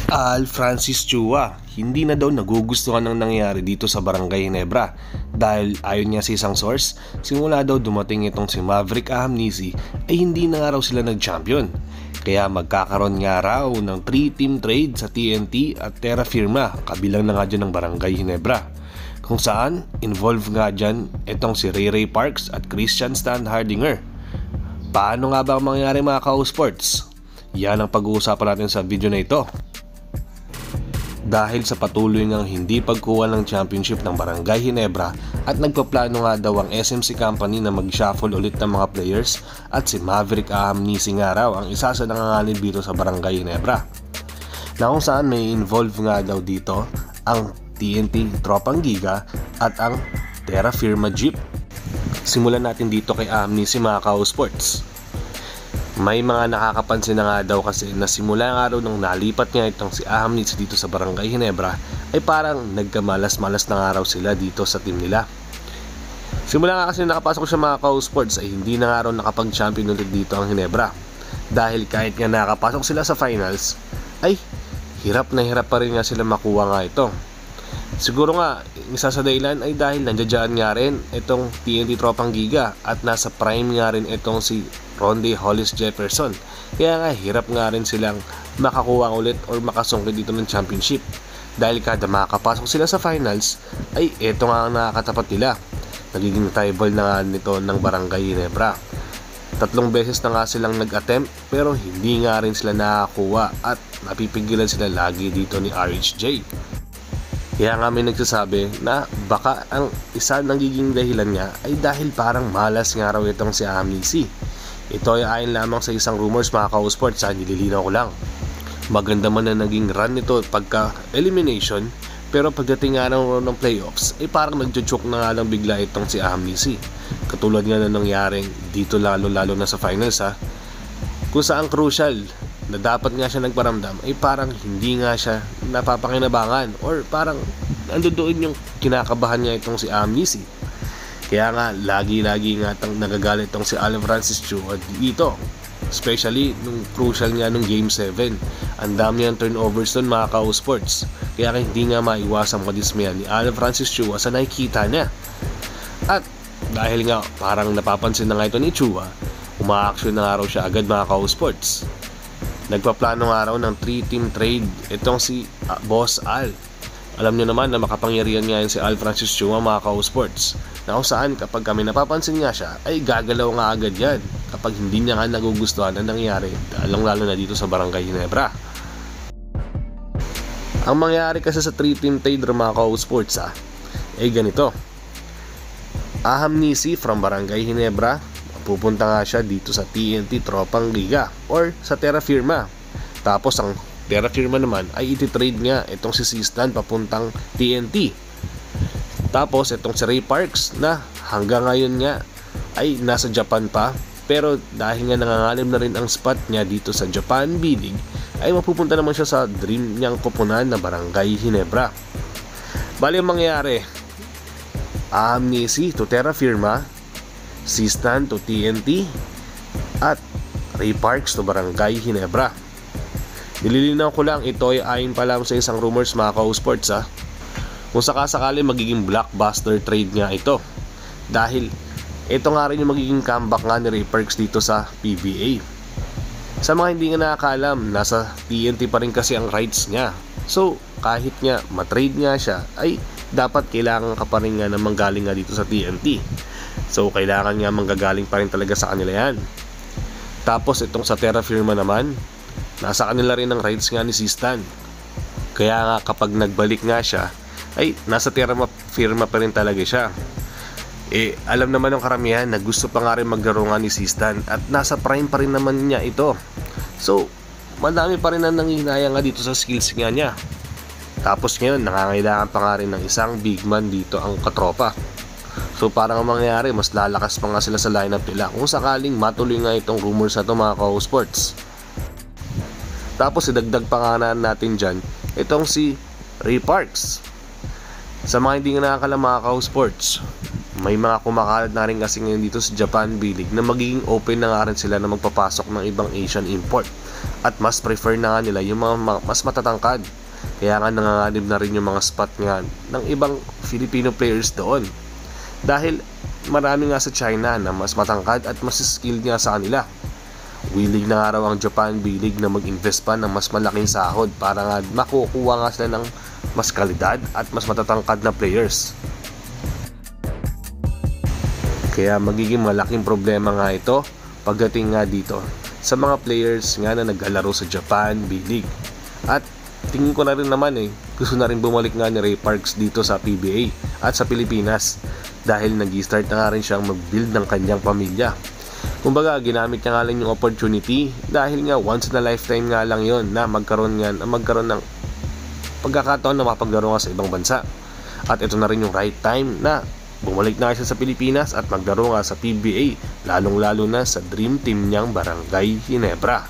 Al Francis Chua, hindi na daw nagugustuhan ng nangyayari dito sa Barangay Ginebra dahil ayon niya sa isang source, simula daw dumating itong si Maverick Ahamnisi ay hindi na nga raw sila nag-champion. Kaya magkakaroon nga raw ng 3-team trade sa TNT at Terra Firma, kabilang na nga dyan ng Barangay Ginebra. Kung saan, involved nga dyan itong si Ray Parks at Christian Stan Hardinger. Paano nga ba ang mangyayari mga ka-sports? Yan ang pag-uusapan natin sa video na ito. Dahil sa patuloy ngang hindi pagkuha ng championship ng Barangay Ginebra at nagpaplano nga daw ang SMC Company na mag-shuffle ulit ng mga players at si Maverick Ahamnisi nga raw ang isa sa nanganganib dito sa Barangay Ginebra. Na kung saan may involve nga daw dito ang TNT Tropang Giga at ang Terra Firma Jeep. Simulan natin dito kay Ahamnisi mga ka-sports. May mga nakakapansin na nga daw kasi na simula nga raw nung nalipat nga itong si Ahamnisi dito sa Barangay Ginebra ay parang nagkamalas-malas na nga raw sila dito sa team nila. Simula nga kasi nakapasok siya mga ka-sports ay hindi na nga raw nakapag-champion ulit dito ang Ginebra. Dahil kahit nga nakapasok sila sa finals ay hirap na hirap pa rin nga sila makuha nga ito. Siguro nga, isa sa dahilan ay dahil nandiyan nga rin itong TNT Tropang Giga at nasa prime nga rin itong si Ronde Hollis Jefferson. Kaya nga hirap nga rin silang makakuha ulit or makasungkit dito ng championship. Dahil kada makakapasok sila sa finals ay ito nga ang nakakatapat nila. Nagiging tribal na nga nito ng Barangay Ginebra. 3 beses na nga silang nag-attempt pero hindi nga rin sila nakakuha at napipigilan sila lagi dito ni RHJ. Kaya nga may nagsasabi na baka ang isa nagiging dahilan niya ay dahil parang malas nga raw itong si Ahamnisi. Ito ay ayon lamang sa isang rumors mga ka-sports, nililinaw ko lang. Maganda man na naging run nito pagka elimination, pero pagdating nga ng playoffs ay parang nagjo-choke na nga lang bigla itong si Ahamnisi. Katulad nga na nangyaring dito lalo na sa finals kung saan crucial na dapat nga siya nagparamdam ay parang hindi nga siya napapakinabangan or parang nandoon yung kinakabahan niya itong si Ahamnisi. Kaya nga lagi-lagi nga nagagalit itong si Al Francis Chua dito, especially nung crucial nga nung game 7. Ang dami ang turnovers doon mga ka-sports, kaya hindi nga maiwasang madismayan ni Al Francis Chua sa nakikita niya. At dahil nga parang napapansin na nga ito ni Chua, umaaksyon na nga raw siya agad mga ka-sports. Nagpaplano nga raw ng 3-team trade itong si Boss Al. Alam nyo naman na makapangyarihan nga yun si Al Francis Chua mga ka-sports, na kung saan kapag kami napapansin nga siya ay gagalaw nga agad yan kapag hindi niya nga nagugustuhan ang nangyari, lalo na dito sa Barangay Ginebra. Ang mangyari kasi sa 3-team trade mga ka-sports ay ganito. Ahamnisi from Barangay Ginebra, pupunta nga siya dito sa TNT Tropang Giga or sa Terra Firma. Tapos ang Terra Firma naman ay iti-trade nga itong si Sistan papuntang TNT. Tapos itong si Ray Parks na hanggang ngayon nga ay nasa Japan pa, pero dahil nga nanganganib na rin ang spot niya dito sa Japan B-League ay mapupunta naman siya sa dream niyang koponan na Barangay Ginebra. Bali ang mangyayari, Ahamnisi to Terra Firma, Sistan to TNT at Ray Parks to Barangay Ginebra. Nililinaw ko lang, ito ay ayon pa lang sa isang rumors mga ka-sports kung sakasakali magiging blockbuster trade nga ito, dahil ito nga rin yung magiging comeback nga ni Ray Parks dito sa PBA. Sa mga hindi nga nakakaalam, nasa TNT pa rin kasi ang rights niya. So kahit nga matrade nga siya ay dapat kailangan ka pa rin nga na manggaling nga dito sa TNT. So kailangan nga manggagaling pa rin talaga sa kanila yan. Tapos itong sa Terra Firma naman, nasa kanila rin ang rights nga ni Sistan. Kaya nga kapag nagbalik nga siya ay nasa Terra Firma pa rin talaga siya. Alam naman ng karamihan na gusto pa nga rin maglaro nga ni Sistan at nasa prime pa rin naman niya ito. So madami pa rin ang nanghihinayang nga dito sa skills nga niya. Tapos ngayon nangangailangan pa nga rin ng isang big man dito ang katropa. So parang ang mangyayari, mas lalakas pa nga sila sa lineup nila kung sakaling matuloy nga itong rumors na ito mga ka-sports. Tapos idagdag pa nga natin dyan itong si Ray Parks. Sa mga hindi nga nakakalam mga ka-sports, may mga kumakalat na rin kasi ngayon dito sa Japan B-League na magiging open na nga rin sila na magpapasok ng ibang Asian import. At mas prefer na nga nila yung mga mas matatangkad. Kaya nga nanganganib na rin yung mga spot nga ng ibang Filipino players doon. Dahil marami nga sa China na mas matangkad at mas skilled nga sa kanila. Willing na nga raw ang Japan, bilig na mag-invest pa ng mas malaking sahod para nga makukuha nga sila ng mas kalidad at mas matatangkad na players. Kaya magiging malaking problema nga ito pagdating nga dito sa mga players nga na naglalaro sa Japan B-League. At tingin ko na rin naman gusto na rin bumalik nga ni Ray Parks dito sa PBA at sa Pilipinas dahil nag-start na nga rin siyang mag-build ng kanyang pamilya. Kumbaga ginamit niya nga lang yung opportunity dahil nga once in a lifetime nga lang yon na magkaroon ng pagkakataon na mapaglaro nga sa ibang bansa. At ito na rin yung right time na bumalik na siya sa Pilipinas at maglaro nga sa PBA, lalong-lalo na sa dream team niyang Barangay Ginebra.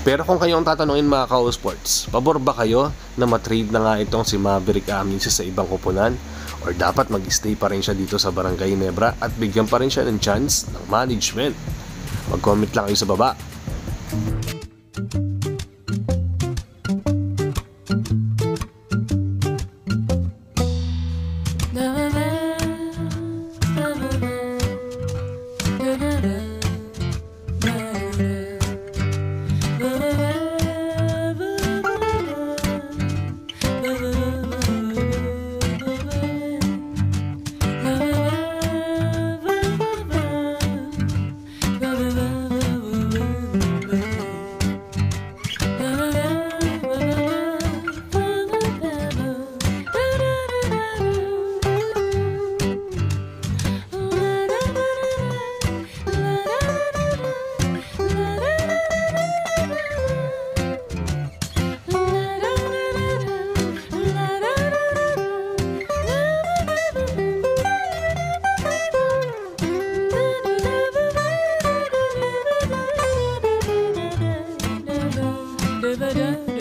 Pero kung kayo ang tatanungin mga ka-sports, pabor ba kayo na matrade na nga itong si Maverick Amnesia sa ibang koponan? Or dapat mag-stay pa rin siya dito sa Barangay Ginebra at bigyan pa rin siya ng chance ng management? Mag-comment lang kayo sa baba. Da-da-da.